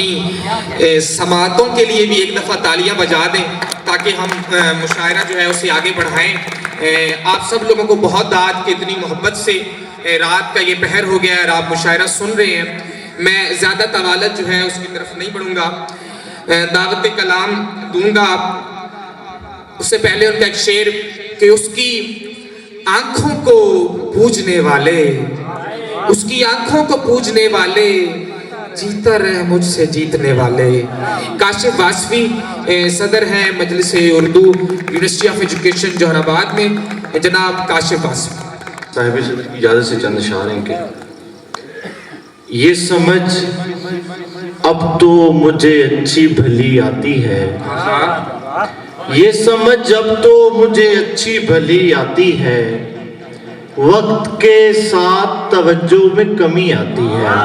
اپنی سماعتوں کے لیے بھی ایک دفعہ تالیاں بجا دیں تاکہ ہم مشاعرہ جو ہے اسے آگے بڑھائیں۔ آپ سب لوگوں کو بہت دعوت کہ اتنی محبت سے رات کا یہ پہر ہو گیا ہے اور آپ مشاعرہ سن رہے ہیں، میں زیادہ طوالت جو ہے اس کی طرف نہیں بڑھوں گا، دعوت کلام دوں گا۔ اس سے پہلے ان کا ایک شعر کہ اس کی آنکھوں کو پوجنے والے، اس کی آنکھوں کو پوجنے والے، جیتا رہ مجھ سے جیتنے والے۔ کاشف واسفی صدر ہیں مجلس اردو یونیورسٹی آف ایجوکیشن جوہر آباد میں، جناب کاشف واسفی صاحب صدر کی اجازت سے چند اشعار ہیں کہ یہ سمجھ اب تو مجھے اچھی بھلی آتی ہے، یہ سمجھ اب تو مجھے اچھی بھلی آتی ہے، وقت کے ساتھ توجہ میں کمی آتی ہے۔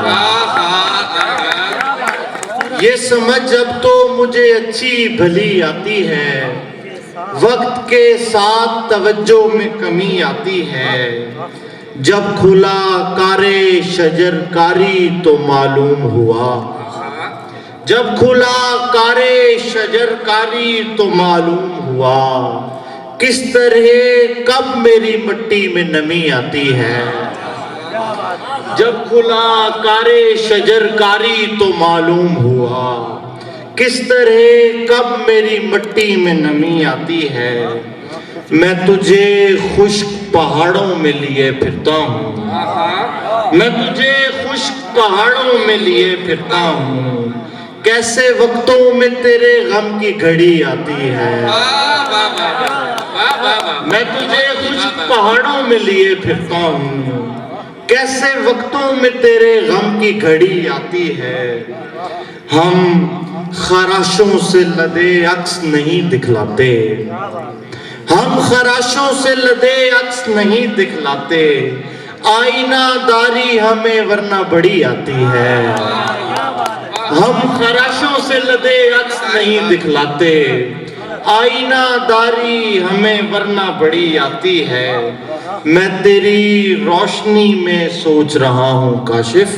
یہ سمجھ اب تو مجھے اچھی بھلی آتی ہے، وقت کے ساتھ توجہ میں کمی آتی ہے، جب کھلا کار شجر کاری تو معلوم ہوا، جب کھلا کار شجر کاری تو معلوم ہوا، کس طرح کب میری مٹی میں نمی آتی ہے۔ جب کھلا کار شجر کاری تو معلوم ہوا، کس طرح کب میری مٹی میں نمی آتی ہے، میں تجھے خشک پہاڑوں میں لیے پھرتا ہوں، میں تجھے خشک پہاڑوں میں لیے پھرتا ہوں، کیسے وقتوں میں تیرے غم کی گھڑی آتی ہے۔ میں تجھے خشک پہاڑوں میں لیے پھرتا ہوں، کیسے وقتوں میں تیرے غم کی گھڑی آتی ہے، ہم خراشوں سے لدے عکس نہیں دکھلاتے، ہم خراشوں سے لدے عکس نہیں دکھلاتے، آئینہ داری ہمیں ورنہ بڑی آتی ہے۔ ہم خراشوں سے لدے عکس نہیں دکھلاتے، آئینہ داری ہمیں ورنہ بڑی آتی ہے، میں تیری روشنی میں سوچ رہا ہوں کاشف،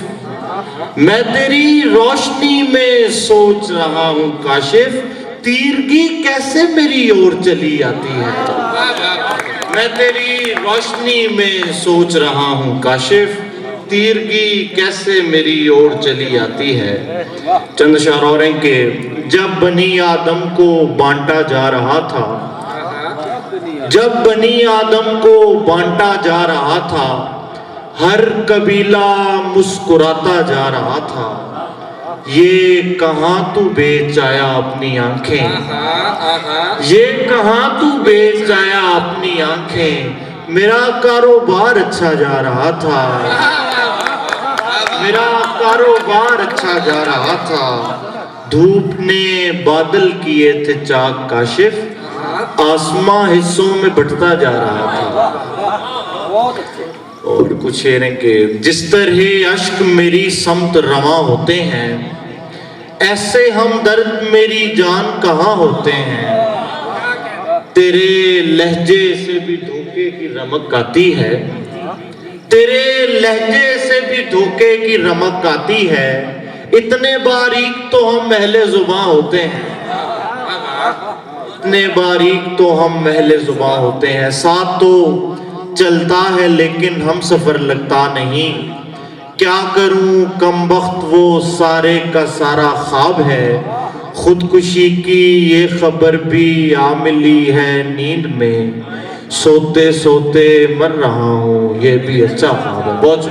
میں تیری روشنی میں سوچ رہا ہوں کاشف، تیرگی کیسے میری اور چلی آتی ہے۔ میں تیری روشنی میں سوچ رہا ہوں کاشف، تیرگی کیسے میری اور چلی آتی ہے۔ چند اشعار اور ہیں کہ جب بنی آدم کو بانٹا جا رہا تھا، جب بنی آدم کو بانٹا جا رہا تھا، ہر قبیلہ مسکراتا جا رہا تھا، یہ کہاں تو بیچ آیا اپنی آنکھیں، یہ کہاں تو بیچ آیا اپنی آنکھیں، میرا کاروبار اچھا جا رہا تھا، میرا کاروبار اچھا جا رہا تھا، دھوپ نے بادل کیے تھے چاک کاشف، آسماں حصوں میں بٹتا جا رہا تھا۔ اور کچھ شعر ہیں کہ جس طرح اشک میری سمت رواں ہوتے ہیں، ایسے ہمدرد میری جان کہاں ہوتے ہیں، تیرے لہجے سے بھی دھوکے کی رمق آتی ہے، تیرے لہجے سے بھی دھوکے کی رمق آتی ہے، اتنے باریک تو ہم اہل زباں ہوتے ہیں، اتنے باریک تو ہم اہل زباں ہوتے ہیں، ساتھ تو چلتا ہے لیکن ہم سفر لگتا نہیں، کیا کروں کم بخت وہ سارے کا سارا خواب ہے، خودکشی کی یہ خبر بھی آ ملی ہے نیند میں، سوتے سوتے مر رہا ہوں یہ بھی اچھا خواب ہے۔ بہت